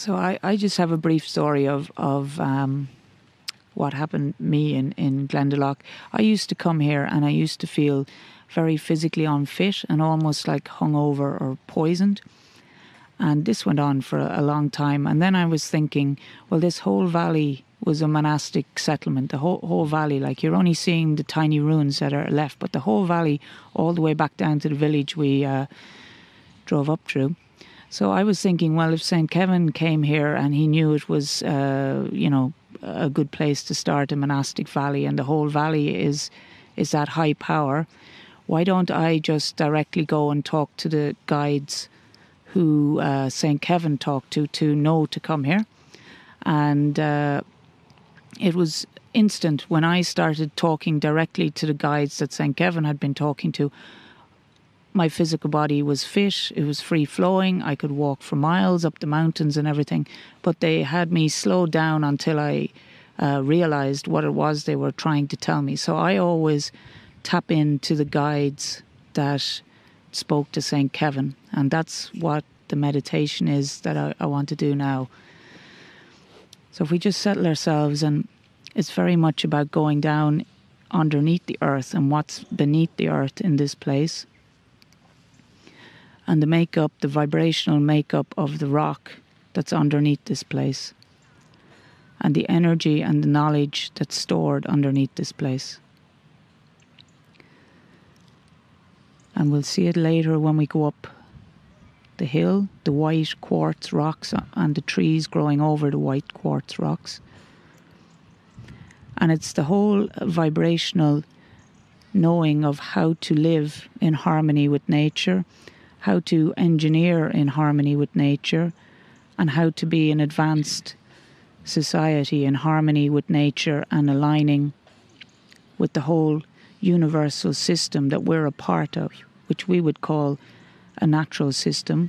So I just have a brief story of what happened to me in Glendalough. I used to come here and I used to feel very physically unfit and almost like hungover or poisoned. And this went on for a long time. And then I was thinking, well, this whole valley was a monastic settlement. The whole valley, like you're only seeing the tiny ruins that are left, but the whole valley, all the way back down to the village we drove up through. So I was thinking, well, if St. Kevin came here and he knew it was, a good place to start a monastic valley, and the whole valley is that high power, why don't I just directly go and talk to the guides who St. Kevin talked to know to come here? And it was instant when I started talking directly to the guides that St. Kevin had been talking to. My physical body was fit, it was free-flowing, I could walk for miles up the mountains and everything, but they had me slow down until I realised what it was they were trying to tell me. So I always tap into the guides that spoke to St. Kevin, and that's what the meditation is that I want to do now. So if we just settle ourselves, and it's very much about going down underneath the earth and what's beneath the earth in this place, and the makeup, the vibrational makeup of the rock that's underneath this place, and the energy and the knowledge that's stored underneath this place. And we'll see it later when we go up the hill, the white quartz rocks and the trees growing over the white quartz rocks. And it's the whole vibrational knowing of how to live in harmony with nature, how to engineer in harmony with nature, and how to be an advanced society in harmony with nature and aligning with the whole universal system that we're a part of, which we would call a natural system.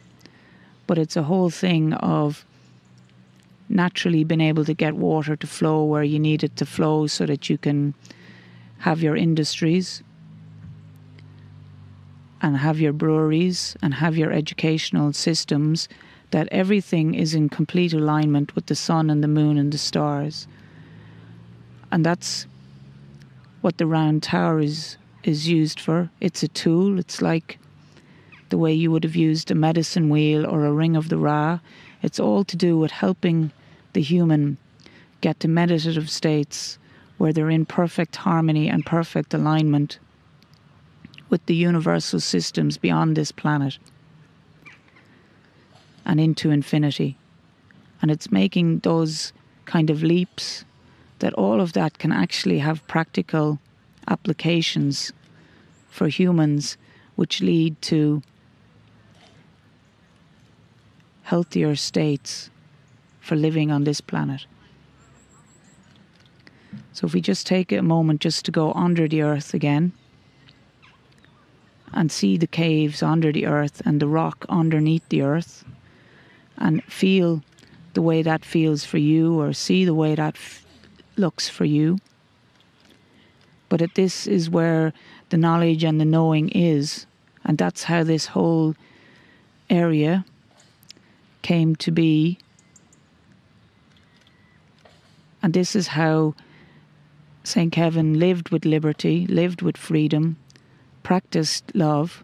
But it's a whole thing of naturally being able to get water to flow where you need it to flow so that you can have your industries and have your breweries and have your educational systems, that everything is in complete alignment with the sun and the moon and the stars. And that's what the round tower is used for. It's a tool. It's like the way you would have used a medicine wheel or a ring of the Ra. It's all to do with helping the human get to meditative states where they're in perfect harmony and perfect alignment with the universal systems beyond this planet and into infinity. And it's making those kind of leaps that all of that can actually have practical applications for humans, which lead to healthier states for living on this planet. So if we just take a moment just to go under the earth again and see the caves under the earth and the rock underneath the earth, and feel the way that feels for you, or see the way that looks for you. But this is where the knowledge and the knowing is, and that's how this whole area came to be. And this is how St. Kevin lived with liberty, lived with freedom, practiced love,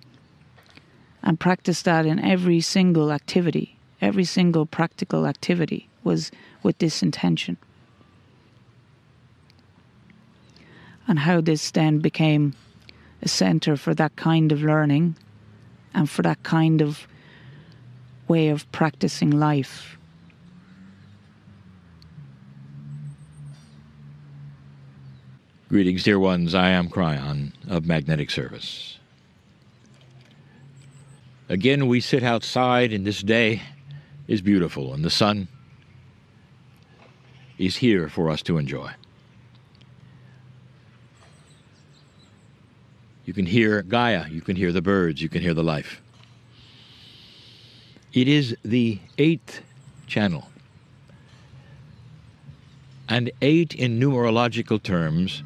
and practiced that in every single activity. Every single practical activity was with this intention. And how this then became a centre for that kind of learning and for that kind of way of practicing life. Greetings, dear ones. I am Kryon of Magnetic Service. Again, we sit outside, and this day is beautiful, and the sun is here for us to enjoy. You can hear Gaia, you can hear the birds, you can hear the life. It is the 8th channel. And 8 in numerological terms,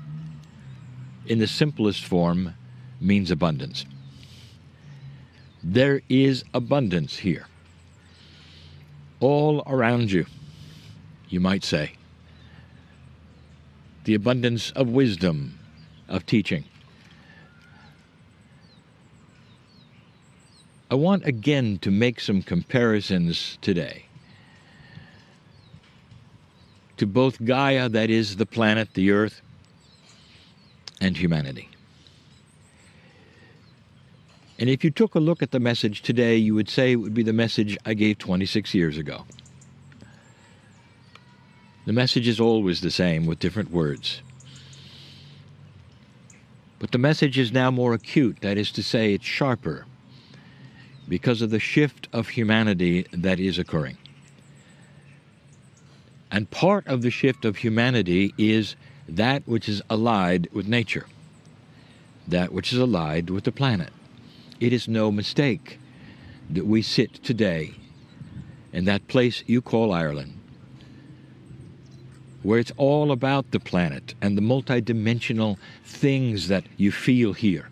in the simplest form, means abundance. There is abundance here. all around you, you might say. The abundance of wisdom, of teaching. I want again to make some comparisons today to both Gaia, that is the planet, the earth, and humanity. And if you took a look at the message today, you would say it would be the message I gave 26 years ago. The message is always the same with different words. But the message is now more acute, that is to say, it's sharper, because of the shift of humanity that is occurring. And part of the shift of humanity is that which is allied with nature, that which is allied with the planet. It is no mistake that we sit today in that place you call Ireland, where it's all about the planet and the multidimensional things that you feel here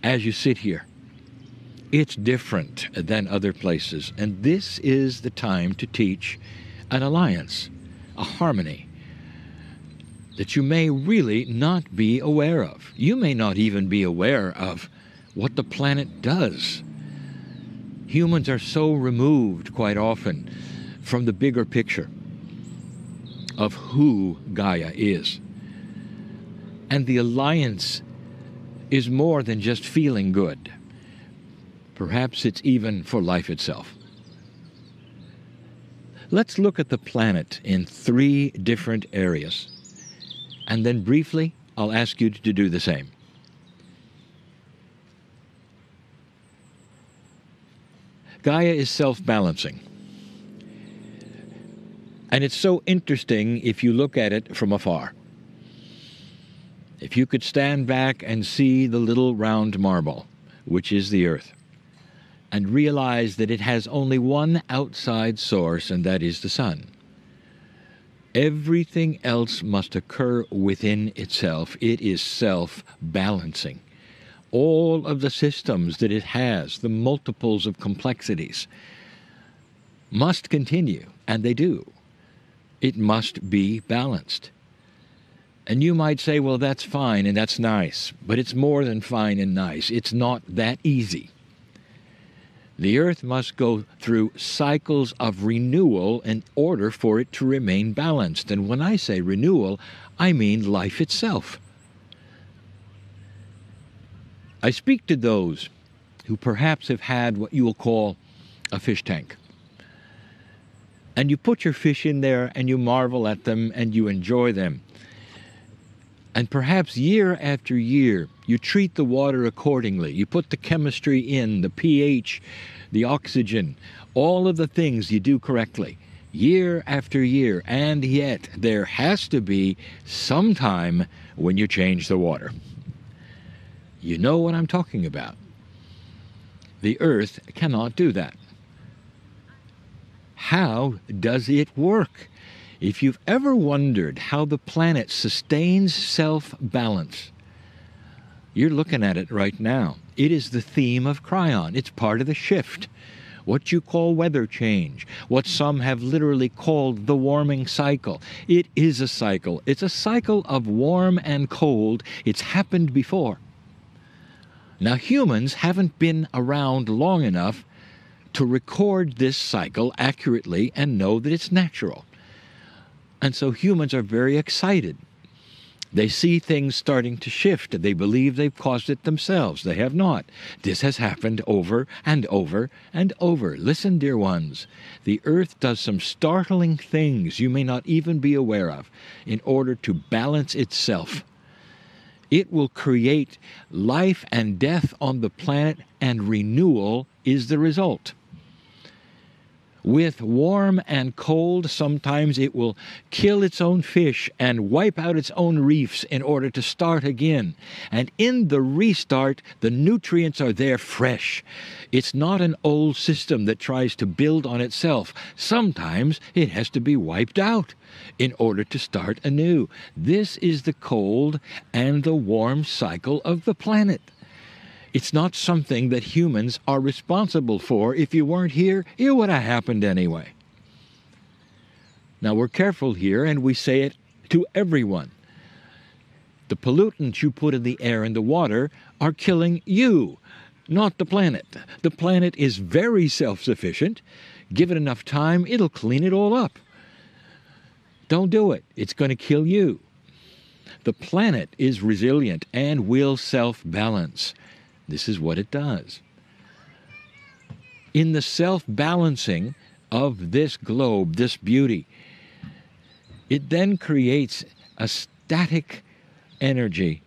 as you sit here. It's different than other places, and this is the time to teach an alliance, a harmony that you may really not be aware of. You may not even be aware of what the planet does. Humans are so removed quite often from the bigger picture of who Gaia is. And the alliance is more than just feeling good. Perhaps it's even for life itself. Let's look at the planet in 3 different areas, and then briefly I'll ask you to do the same. Gaia is self-balancing. And it's so interesting if you look at it from afar. If you could stand back and see the little round marble, which is the Earth, and realize that it has only one outside source, and that is the sun. Everything else must occur within itself. It is self-balancing. All of the systems that it has, the multiples of complexities, must continue, and they do. It must be balanced. And you might say, well, that's fine and that's nice, but it's more than fine and nice. It's not that easy. The Earth must go through cycles of renewal in order for it to remain balanced. And when I say renewal, I mean life itself. I speak to those who perhaps have had what you will call a fish tank. And you put your fish in there and you marvel at them and you enjoy them. And perhaps year after year, you treat the water accordingly. You put the chemistry in, the pH, the oxygen, all of the things you do correctly, year after year. And yet, there has to be some time when you change the water. You know what I'm talking about. The Earth cannot do that. How does it work? If you've ever wondered how the planet sustains self-balance, you're looking at it right now. It is the theme of Kryon. It's part of the shift. What you call weather change, what some have literally called the warming cycle. It is a cycle. It's a cycle of warm and cold. It's happened before. Now, humans haven't been around long enough to record this cycle accurately and know that it's natural. And so humans are very excited. They see things starting to shift. They believe they've caused it themselves. They have not. This has happened over and over and over. Listen, dear ones, the Earth does some startling things you may not even be aware of in order to balance itself. It will create life and death on the planet, and renewal is the result. With warm and cold, sometimes it will kill its own fish and wipe out its own reefs in order to start again. And in the restart, the nutrients are there fresh. It's not an old system that tries to build on itself. Sometimes it has to be wiped out in order to start anew. This is the cold and the warm cycle of the planet. It's not something that humans are responsible for. If you weren't here, it would have happened anyway. Now we're careful here, and we say it to everyone. The pollutants you put in the air and the water are killing you, not the planet. The planet is very self-sufficient. Give it enough time, it'll clean it all up. Don't do it. It's going to kill you. The planet is resilient and will self-balance. This is what it does. In the self-balancing of this globe, this beauty, it then creates a static energy.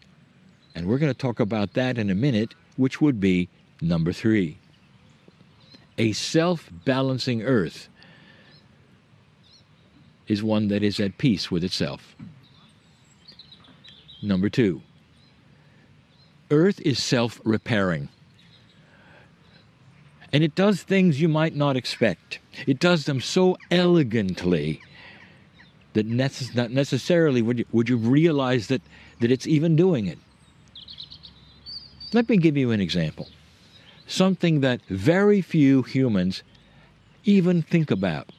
And we're going to talk about that in a minute, which would be number 3. A self-balancing earth is one that is at peace with itself. Number 2, earth is self-repairing. And it does things you might not expect. It does them so elegantly that not necessarily would you realize that it's even doing it. Let me give you an example. Something that very few humans even think about.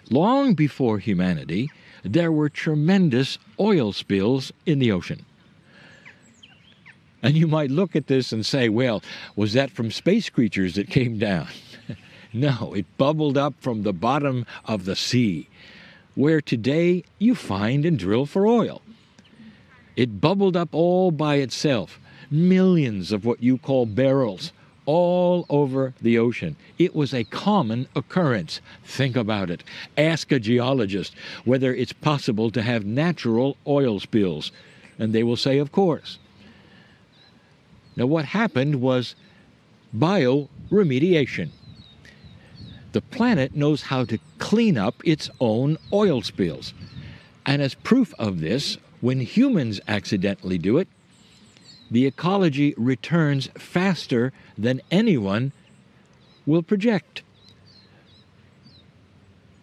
Long before humanity, there were tremendous oil spills in the ocean. And you might look at this and say, well, was that from space creatures that came down? No, it bubbled up from the bottom of the sea, where today you find and drill for oil. It bubbled up all by itself, millions of what you call barrels, all over the ocean. It was a common occurrence. Think about it. Ask a geologist whether it's possible to have natural oil spills, and they will say, of course. Now, what happened was bioremediation. The planet knows how to clean up its own oil spills. And as proof of this, when humans accidentally do it, the ecology returns faster than anyone will project.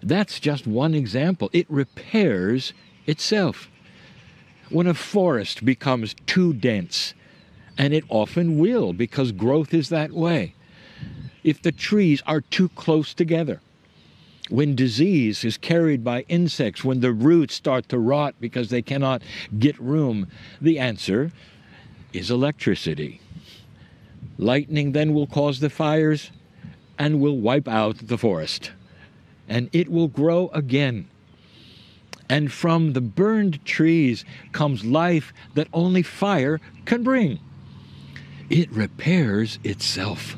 That's just one example. It repairs itself. When a forest becomes too dense, and it often will because growth is that way, if the trees are too close together, when disease is carried by insects, when the roots start to rot because they cannot get room, the answer is electricity. Lightning then will cause the fires and will wipe out the forest. And it will grow again. And from the burned trees comes life that only fire can bring. It repairs itself.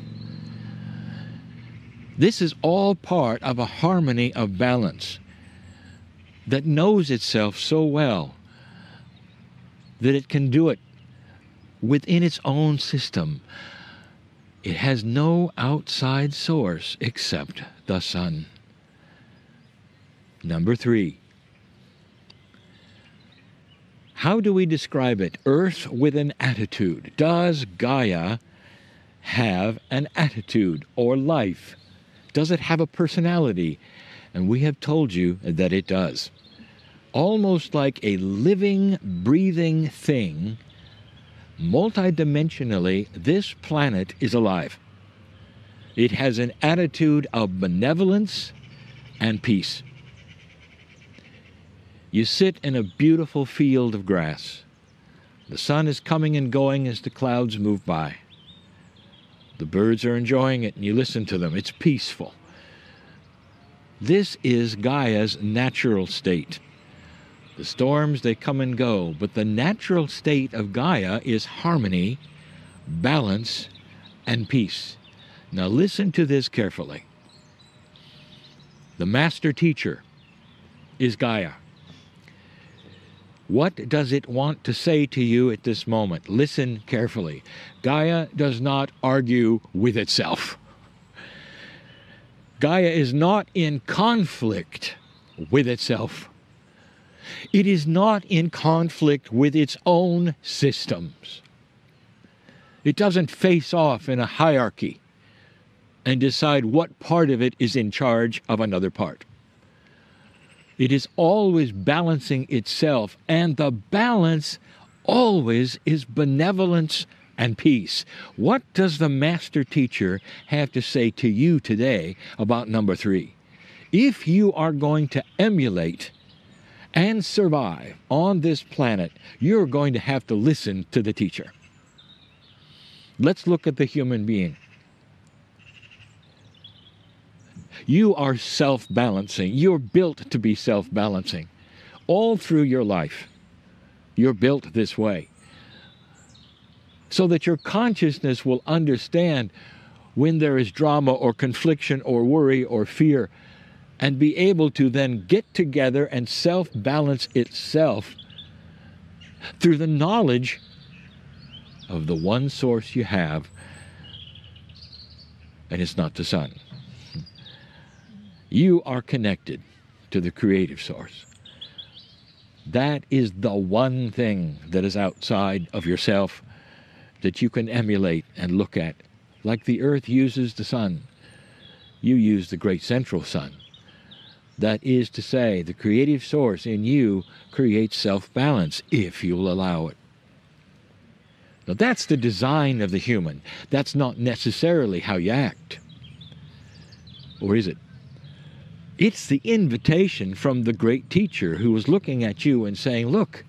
This is all part of a harmony of balance that knows itself so well that it can do it within its own system. It has no outside source except the sun. Number 3. How do we describe it? Earth with an attitude. Does Gaia have an attitude or life? Does it have a personality? And we have told you that it does. Almost like a living, breathing thing, multidimensionally, this planet is alive. It has an attitude of benevolence and peace. You sit in a beautiful field of grass. The sun is coming and going as the clouds move by. The birds are enjoying it, and you listen to them. It's peaceful. This is Gaia's natural state. The storms, they come and go, but the natural state of Gaia is harmony, balance, and peace. Now listen to this carefully. The master teacher is Gaia. What does it want to say to you at this moment? Listen carefully. Gaia does not argue with itself. Gaia is not in conflict with itself. It is not in conflict with its own systems. It doesn't face off in a hierarchy and decide what part of it is in charge of another part. It is always balancing itself, and the balance always is benevolence and peace. What does the master teacher have to say to you today about number 3? If you are going to emulate and survive on this planet, you're going to have to listen to the teacher. Let's look at the human being. You are self-balancing. You're built to be self-balancing. All through your life, you're built this way. So that your consciousness will understand when there is drama or confliction or worry or fear, and be able to then get together and self-balance itself through the knowledge of the one source you have, and it's not the sun. You are connected to the creative source. That is the one thing that is outside of yourself that you can emulate and look at. Like the earth uses the sun, you use the great central sun. That is to say, the creative source in you creates self-balance if you'll allow it. Now that's the design of the human. That's not necessarily how you act. Or is it? It's the invitation from the great teacher who was looking at you and saying, look,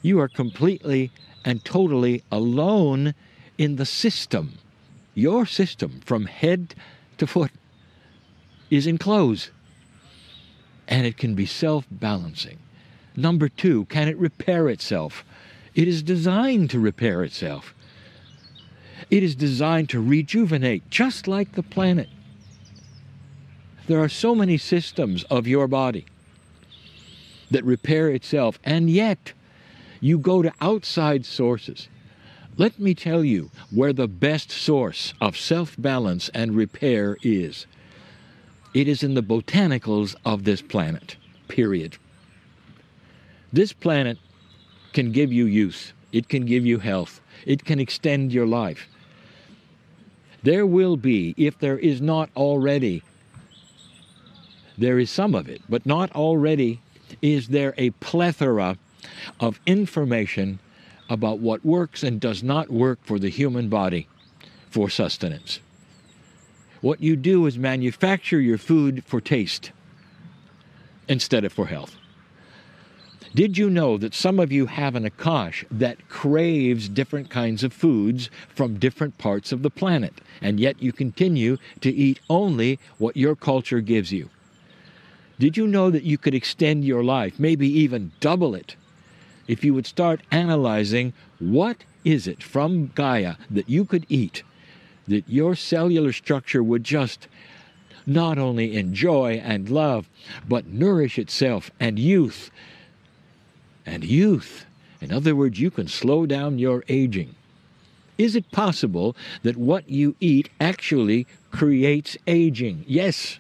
you are completely and totally alone in the system. Your system from head to foot is enclosed. And it can be self-balancing. Number 2, can it repair itself? It is designed to repair itself. It is designed to rejuvenate, just like the planet. There are so many systems of your body that repair itself, and yet you go to outside sources. Let me tell you where the best source of self-balance and repair is. It is in the botanicals of this planet, period. This planet can give you youth. It can give you health. It can extend your life. There will be, if there is not already, there is some of it, but not already, is there a plethora of information about what works and does not work for the human body for sustenance. What you do is manufacture your food for taste instead of for health. Did you know that some of you have an akash that craves different kinds of foods from different parts of the planet, and yet you continue to eat only what your culture gives you? Did you know that you could extend your life, maybe even double it, if you would start analyzing what is it from Gaia that you could eat that your cellular structure would just not only enjoy and love, but nourish itself, and youth. And youth. In other words, you can slow down your aging. Is it possible that what you eat actually creates aging? Yes.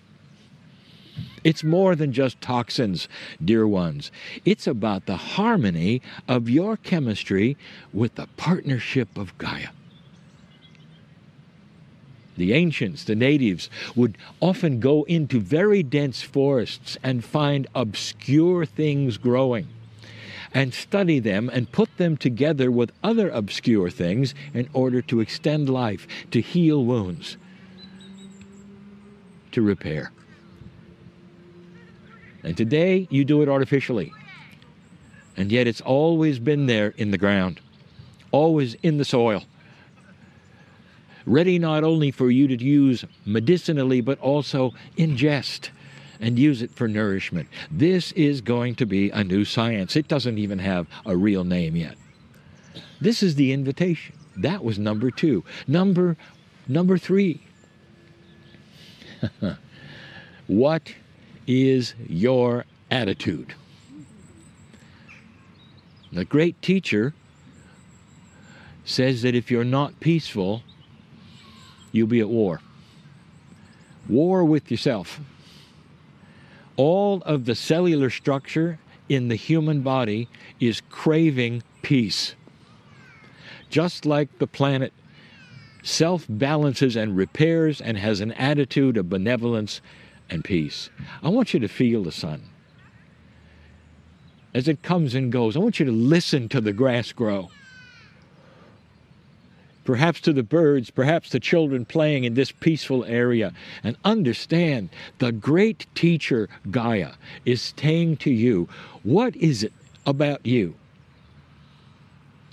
It's more than just toxins, dear ones. It's about the harmony of your chemistry with the partnership of Gaia. The ancients, the natives, would often go into very dense forests and find obscure things growing and study them and put them together with other obscure things in order to extend life, to heal wounds, to repair. And today you do it artificially. And yet it's always been there in the ground, always in the soil, ready not only for you to use medicinally, but also ingest and use it for nourishment. This is going to be a new science. It doesn't even have a real name yet. This is the invitation. That was number 2. Number 3. What is your attitude? The great teacher says that if you're not peaceful, you'll be at war. War with yourself. All of the cellular structure in the human body is craving peace. Just like the planet self-balances and repairs and has an attitude of benevolence and peace. I want you to feel the sun as it comes and goes. I want you to listen to the grass grow. perhaps to the birds, perhaps the children playing in this peaceful area, and understand the great teacher Gaia is saying to you, what is it about you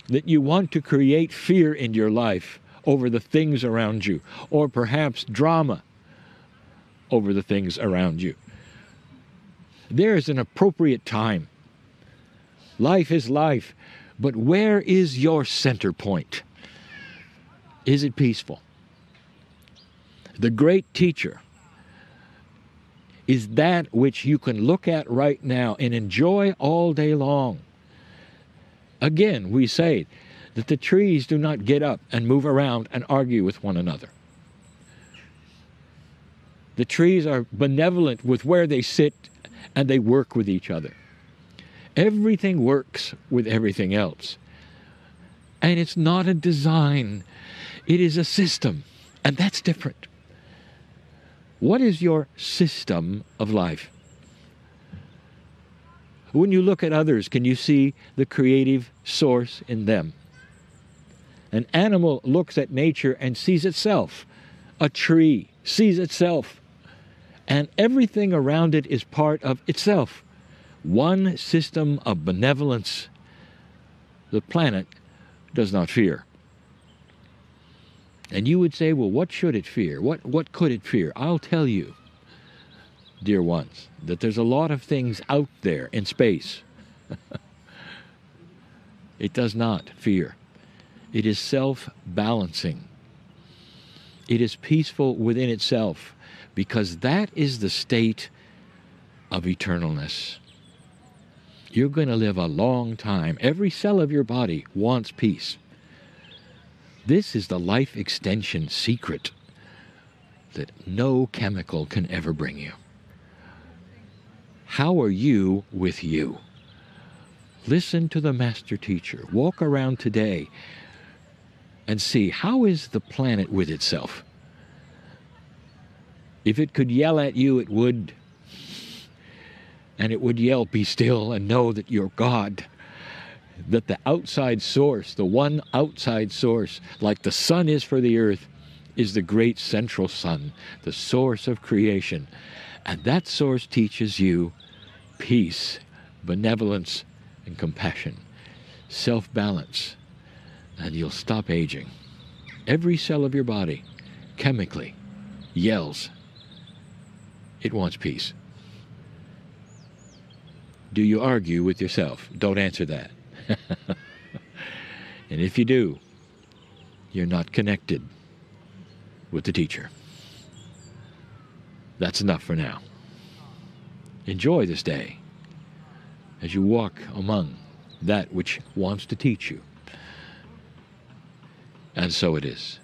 that you want to create fear in your life over the things around you, or perhaps drama over the things around you? There is an appropriate time. Life is life, but where is your center point? Is it peaceful? The great teacher is that which you can look at right now and enjoy all day long. Again, we say that the trees do not get up and move around and argue with one another. The trees are benevolent with where they sit, and they work with each other. Everything works with everything else. And it's not a design, it is a system, and that's different. What is your system of life? When you look at others, can you see the creative source in them? An animal looks at nature and sees itself. A tree sees itself. And everything around it is part of itself. One system of benevolence. The planet does not fear. And you would say, well, what should it fear? What could it fear? I'll tell you, dear ones, that there's a lot of things out there in space. It does not fear. It is self-balancing. It is peaceful within itself, because that is the state of eternalness. You're going to live a long time. Every cell of your body wants peace. This is the life extension secret that no chemical can ever bring you. How are you with you? Listen to the master teacher. Walk around today and see, how is the planet with itself? If it could yell at you, it would. And it would yell, be still and know that you're God. That the outside source, the one outside source, like the sun is for the earth, is the great central sun, the source of creation. And that source teaches you peace, benevolence, and compassion, self-balance, and you'll stop aging. Every cell of your body, chemically, yells. It wants peace. Do you argue with yourself? Don't answer that. And if you do, you're not connected with the teacher. That's enough for now. Enjoy this day as you walk among that which wants to teach you. And so it is.